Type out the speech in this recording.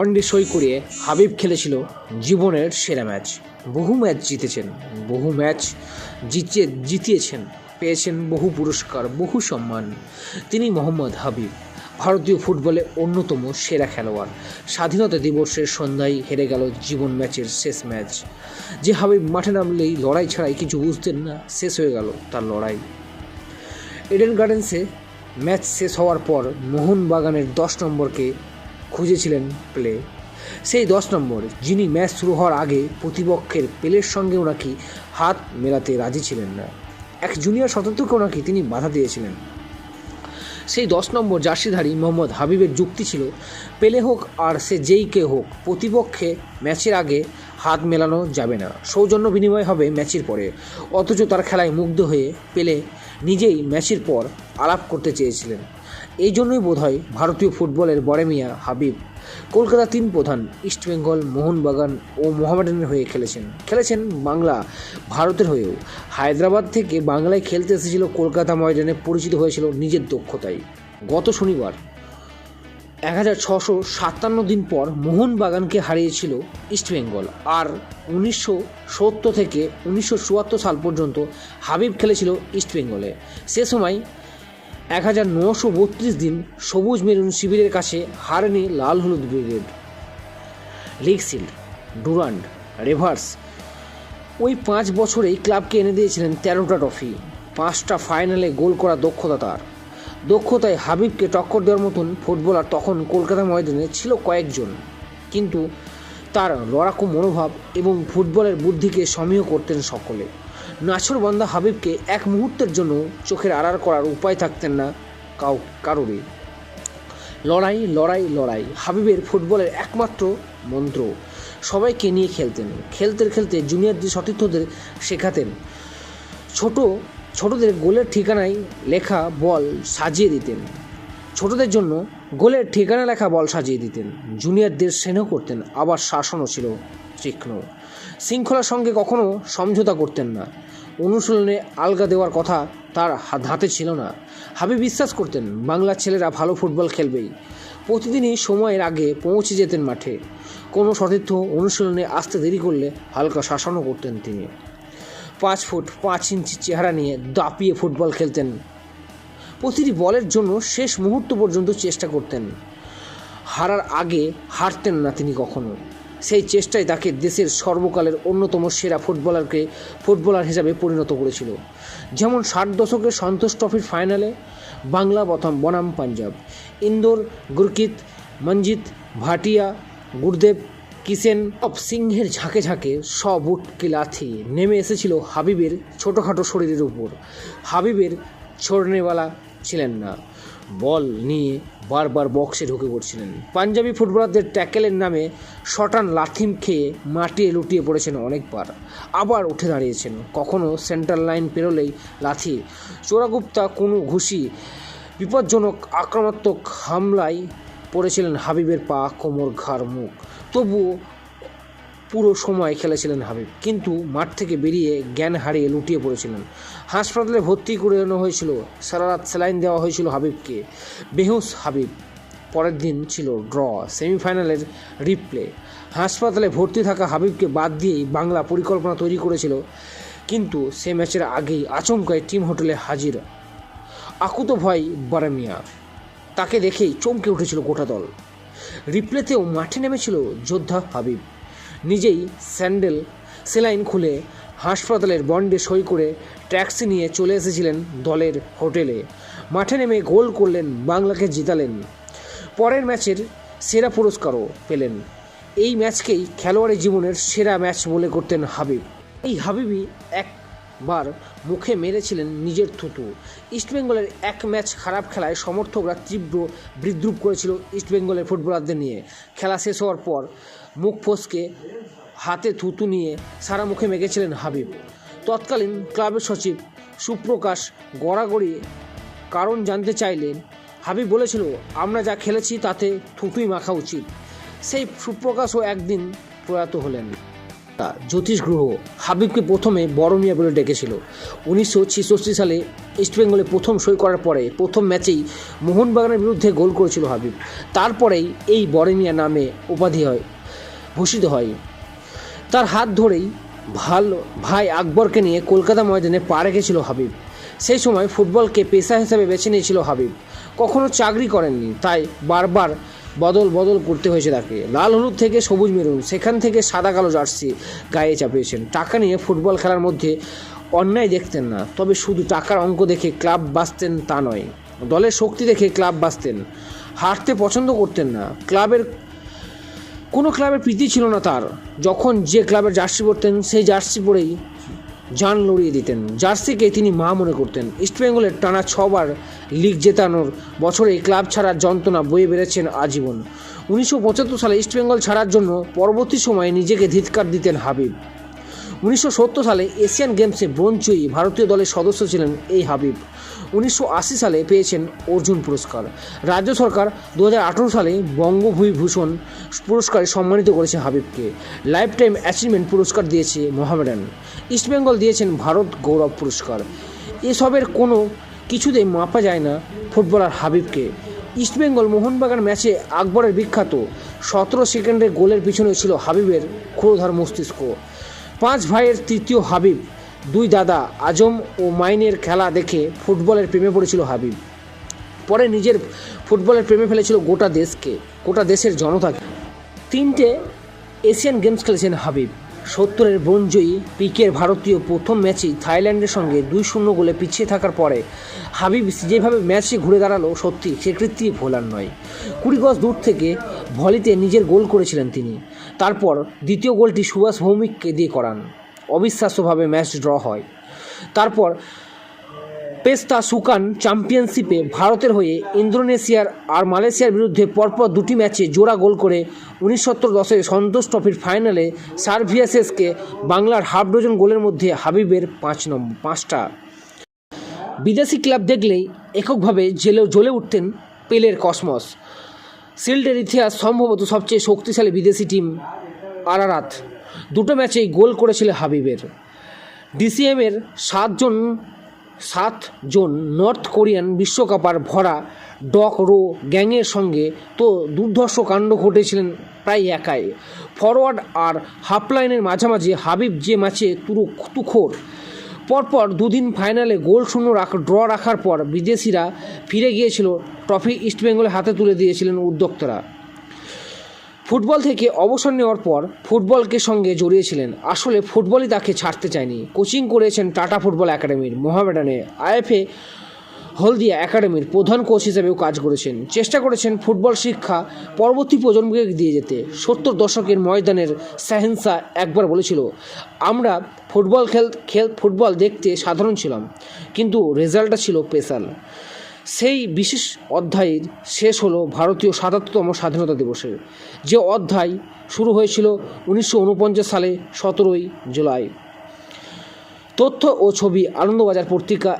One day সই করিয়ে হাবিব খেলেছিল জীবনের সেরা ম্যাচ। বহু ম্যাচ জিতেছেন, বহু ম্যাচ জিতিয়েছেন, পেয়েছেন বহু পুরস্কার, বহু সম্মান। তিনি মোহাম্মদ হাবিব, ভারতীয় ফুটবলে অন্যতম সেরা খেলোয়াড়। স্বাধীনতা দিবসের সন্ধ্যায় হেরে গেল জীবন ম্যাচের শেষ ম্যাচ। যে হাবিব মাঠে নামলেই লড়াই ছাড়াই কিছু বুঝতেন না, শেষ হয়ে গেল তার লড়াই। এডেন গার্ডেন্সে ম্যাচ শেষ হওয়ার পর মোহনবাগানের 10 নম্বরকে খুঁজেছিলেন পেলে। সেই 10 নম্বর যিনি ম্যাচ শুরু হওয়ার আগে প্রতিপক্ষের পেলের সঙ্গেও নাকি হাত মেলাতে রাজি ছিলেন না। এক জুনিয়র সতীর্থকেও নাকি তিনি বাধা দিয়েছিলেন। সেই 10 নম্বর জার্সিধারী মোহাম্মদ হাবিবের যুক্তি ছিল, পেলে হোক আর সে যেই কে হোক, প্রতিপক্ষে ম্যাচের আগে হাত মেলানো যাবে না, সৌজন্য বিনিময় হবে ম্যাচের পরে। অথচ তার খেলায় মুগ্ধ হয়ে পেলে নিজেই ম্যাচের পর আলাপ করতে চেয়েছিলেন। এই জন্যই বোধহয় ভারতীয় ফুটবলের বড় মিয়া হাবিব কলকাতা 3 প্রধান ইস্টবেঙ্গল, মোহনবাগান ও মোহামেডানের হয়ে খেলেছেন বাংলা ভারতের হয়েও। হায়দ্রাবাদ থেকে বাংলায় খেলতে এসেছিল কলকাতা ময়দানে, পরিচিত হয়েছিল নিজের দক্ষতায়। গত শনিবার 1657 দিন পর মোহনবাগানকে হারিয়েছিল ইস্টবেঙ্গল। আর 1970 থেকে 1974 সাল পর্যন্ত হাবিব খেলেছিল ইস্টবেঙ্গলে। সে সময় 1932 দিন সবুজ মেরুন শিবিরের কাছে হারেনি লাল হলুদ ব্রিগেড। লিগ শিল্ড, ডুরান্ড, রেভার্স, ওই 5 বছরেই ক্লাবকে এনে দিয়েছিলেন 13টা ট্রফি, 5টা ফাইনালে গোল করা দক্ষতা তার। দক্ষতায় হাবিবকে টক্কর দেওয়ার মতন ফুটবলার তখন কলকাতা ময়দানে ছিল কয়েকজন, কিন্তু তার লড়াকু মনোভাব এবং ফুটবলের বুদ্ধিকে সমীহ করতেন সকলে। নাছোড়বান্দা হাবিবকে এক মুহূর্তের জন্য চোখের আড়াল করার উপায় থাকতেন না কারোরই। লড়াই লড়াই লড়াই হাবিবের ফুটবলের একমাত্র মন্ত্র। সবাইকে নিয়ে খেলতে খেলতে জুনিয়রদের সতীর্থদের শেখাতেন। ছোটদের গোলের ঠিকানায় লেখা বল সাজিয়ে দিতেন। ছোটদের জন্য গোলের ঠিকানা লেখা বল সাজিয়ে দিতেন। জুনিয়রদের স্নেহ করতেন, আবার শাসনও ছিল তীক্ষ্ণ। শৃঙ্খলার সঙ্গে কখনো সমঝোতা করতেন না। অনুশীলনে আলগা দেওয়ার কথা তার হাতে ছিল না। হাবিব বিশ্বাস করতেন বাংলার ছেলেরা ভালো ফুটবল খেলবেই। প্রতিদিনই সময়ের আগে পৌঁছে যেতেন মাঠে। কোনো সতীর্থ অনুশীলনে আসতে দেরি করলে হালকা শাসনও করতেন তিনি। 5 ফুট 5 ইঞ্চি চেহারা নিয়ে দাপিয়ে ফুটবল খেলতেন। প্রতিটি বলের জন্য শেষ মুহূর্ত পর্যন্ত চেষ্টা করতেন। হারার আগে হারতেন না তিনি কখনো। সেই চেষ্টাই তাকে দেশের সর্বকালের অন্যতম সেরা ফুটবলার হিসাবে পরিণত করেছিল। যেমন 60 দশকের সন্তোষ ট্রফির ফাইনালে বাংলা বনাম পাঞ্জাব, ইন্দোর গুরকিত, মঞ্জিত, ভাটিয়া, গুরদেব, কিসেন সব সিংহের ঝাঁকে ঝাঁকে সব উটকে লাথি নেমে এসেছিল হাবিবের ছোটোখাটো শরীরের উপর। হাবিবের ছোড়নেওয়ালা ছিলেন না, বল নিয়ে বারবার বক্সে ঢুকে পড়ছিলেন। পাঞ্জাবি ফুটবলারদের ট্যাকেলের নামে শটান লাথিম খেয়ে মাটিয়ে লুটিয়ে পড়েছেন অনেকবার, আবার উঠে দাঁড়িয়েছেন। কখনো সেন্ট্রাল লাইন পেরোলেই লাথি, চোরাগুপ্তা, কোনো ঘুষি, বিপজ্জনক আক্রমণাত্মক হামলায় পড়েছিলেন হাবিবের পা, কোমর, ঘাড়, মুখ। তবুও পুরো সময় খেলেছিলেন হাবিব, কিন্তু মাঠ থেকে বেরিয়ে জ্ঞান হারিয়ে লুটিয়ে পড়েছিলেন। হাসপাতালে ভর্তি করে আনা হয়েছিল, সারা রাত স্যালাইন দেওয়া হয়েছিল হাবিবকে। বেহুশ হাবিব। পরের দিন ছিল ড্র, সেমিফাইনালের রিপ্লে। হাসপাতালে ভর্তি থাকা হাবিবকে বাদ দিয়েই বাংলা পরিকল্পনা তৈরি করেছিল, কিন্তু সে ম্যাচের আগেই আচমকায় টিম হোটেলে হাজির আকুতোভয় বারামিয়া। তাকে দেখেই চমকে উঠেছিল গোটা দল। রিপ্লেতেও মাঠে নেমেছিল যোদ্ধা হাবিব। নিজেই সেলাইন খুলে হাসপাতালের বন্ডে সই করে ট্যাক্সি নিয়ে চলে এসেছিলেন দলের হোটেলে। মাঠে নেমে গোল করলেন, বাংলাকে জিতালেন। পরের ম্যাচের সেরা পুরস্কারও পেলেন। এই ম্যাচকেই খেলোয়াড়ি জীবনের সেরা ম্যাচ বলে করতেন হাবিব। এই হাবিবই একবার মুখে মেরেছিলেন নিজের থুতু। ইস্টবেঙ্গলের এক ম্যাচ খারাপ খেলায় সমর্থকরা তীব্র বিদ্রূপ করেছিল ইস্টবেঙ্গলের ফুটবলারদের নিয়ে। খেলা শেষ হওয়ার পর মুখ ফসকে হাতে থুতু নিয়ে সারা মুখে মেখেছিলেন হাবিব। তৎকালীন ক্লাবের সচিব সুপ্রকাশ গড়াগড়ি কারণ জানতে চাইলেন। হাবিব বলেছিল, আমরা যা খেলেছি তাতে থুতুই মাখা উচিত। সেই সুপ্রকাশও একদিন প্রয়াত হলেন। জ্যোতিষ গ্রহ হাবিবকে প্রথমে বড় মিয়া বলে ডেকেছিল। 1966 সালে ইস্টবেঙ্গলে প্রথম সই করার পরে প্রথম ম্যাচেই মোহনবাগানের বিরুদ্ধে গোল করেছিল হাবিব। তারপরেই এই বড় মিয়া নামে উপাধি ভূষিত হয়। তার হাত ধরেই ভাই আকবরকে নিয়ে কলকাতা ময়দানে পা রেখেছিল হাবিব। সেই সময় ফুটবলকে পেশা হিসেবে বেছে নিয়েছিল হাবিব। কখনো চাকরি করেননি, তাই বারবার বদল করতে হয়েছে তাকে। লাল হলুদ থেকে সবুজ মেরুন, সেখান থেকে সাদা কালো জার্সি গায়ে চাপিয়েছেন। টাকা নিয়ে ফুটবল খেলার মধ্যে অন্যায় দেখতেন না, তবে শুধু টাকার অঙ্ক দেখে ক্লাব বাঁচতেন তা নয়, দলের শক্তি দেখে ক্লাব বাঁচতেন। হারতে পছন্দ করতেন না, কোনো ক্লাবের প্রীতি ছিল না তার। যখন যে ক্লাবের জার্সি পরতেন সেই জার্সি পরেই জান লড়িয়ে দিতেন। জার্সিকে তিনি মা মনে করতেন। ইস্টবেঙ্গলের টানা 6 বার লিগ জেতানোর বছরে ক্লাব ছাড়ার যন্ত্রণা বয়ে বেড়েছেন আজীবন। 1975 সালে ইস্টবেঙ্গল ছাড়ার জন্য পরবর্তী সময়ে নিজেকে ধিক্কার দিতেন হাবিব। 1970 সালে এশিয়ান গেমসে ব্রোঞ্জজয়ী ভারতীয় দলের সদস্য ছিলেন এই হাবিব। 1980 সালে পেয়েছেন অর্জুন পুরস্কার। রাজ্য সরকার 2018 সালে বঙ্গভূষণ পুরস্কারে সম্মানিত করেছে হাবিবকে। লাইফ টাইম অ্যাচিভমেন্ট পুরস্কার দিয়েছে মোহামেডান। ইস্টবেঙ্গল দিয়েছেন ভারত গৌরব পুরস্কার। এসবের কোনো কিছুতেই মাপা যায় না ফুটবলার হাবিবকে। ইস্টবেঙ্গল মোহনবাগান ম্যাচে আকবরের বিখ্যাত 17 সেকেন্ডের গোলের পিছনে ছিল হাবিবের ক্ষুরধার মস্তিষ্ক। 5 ভাইয়ের তৃতীয় হাবিব। 2 দাদা আজম ও মাইনের খেলা দেখে ফুটবলের প্রেমে পড়েছিল হাবিব। পরে নিজের ফুটবলের প্রেমে ফেলেছিল গোটা দেশের জনতাকে। 3টে এশিয়ান গেমস খেলেছেন হাবিব। 70-এর ব্রোঞ্জজয়ী পিকের ভারতীয় প্রথম ম্যাচেই থাইল্যান্ডের সঙ্গে 2-0 গোলে পিছিয়ে থাকার পরে হাবিব যেভাবে ম্যাচে ঘুরে দাঁড়ালো, সত্যি সে কীর্তি ভোলার নয়। 20 গজ দূর থেকে ভলিতে নিজের গোল করেছিলেন তিনি। তারপর দ্বিতীয় গোলটি সুভাষ ভৌমিককে দিয়ে করান। অবিশ্বাস্যভাবে ম্যাচ ড্র হয়। তারপর পেস্তা সুকান চ্যাম্পিয়নশিপে ভারতের হয়ে ইন্দোনেশিয়ার আর মালয়েশিয়ার বিরুদ্ধে পরপর 2টি ম্যাচে জোড়া গোল করে 1970-10 সন্তোষ ট্রফির ফাইনালে সার্ভিয়াসেসকে বাংলার হাফ ডজন গোলের মধ্যে হাবিবের 5টা। বিদেশি ক্লাব দেখলেই এককভাবে জ্বলে উঠতেন পেলের কসমস। শিল্ডের ইতিহাস সম্ভবত সবচেয়ে শক্তিশালী বিদেশি টিম আরারাত 2টো ম্যাচেই গোল করেছিল হাবিবের। ডিসিএমের 7 জন নর্থ কোরিয়ান বিশ্বকাপার ভরা ডক রো গ্যাংয়ের সঙ্গে তো দুর্ধর্ষ কাণ্ড ঘটেছিলেন প্রায় একাই। ফরওয়ার্ড আর হাফলাইনের মাঝামাঝি হাবিব যে ম্যাচে তুখোড়। পরপর 2 দিন ফাইনালে গোল শূন্য ড্র রাখার পর বিদেশিরা ফিরে গিয়েছিল, ট্রফি ইস্টবেঙ্গলের হাতে তুলে দিয়েছিলেন উদ্যোক্তারা। ফুটবল থেকে অবসর নেওয়ার পর ফুটবলকে সঙ্গে জড়িয়েছিলেন। আসলে ফুটবলই তাকে ছাড়তে চায়নি। কোচিং করেছেন টাটা ফুটবল একাডেমির, মোহামেডানে, আইএফএ হলদিয়া একাডেমির প্রধান কোচ হিসেবেও কাজ করেছেন। চেষ্টা করেছেন ফুটবল শিক্ষা পরবর্তী প্রজন্মকে দিয়ে যেতে। 70 দশকের ময়দানের শাহেনশা একবার বলেছিল, আমরা ফুটবল দেখতে সাধারণ ছিলাম, কিন্তু রেজাল্টটা ছিল স্পেশাল। সেই বিশেষ অধ্যায়ের শেষ হলো ভারতীয় 77তম স্বাধীনতা দিবসের, যে অধ্যায় শুরু হয়েছিল 1949 সালে 17ই জুলাই। তথ্য ও ছবি আনন্দবাজার পত্রিকা।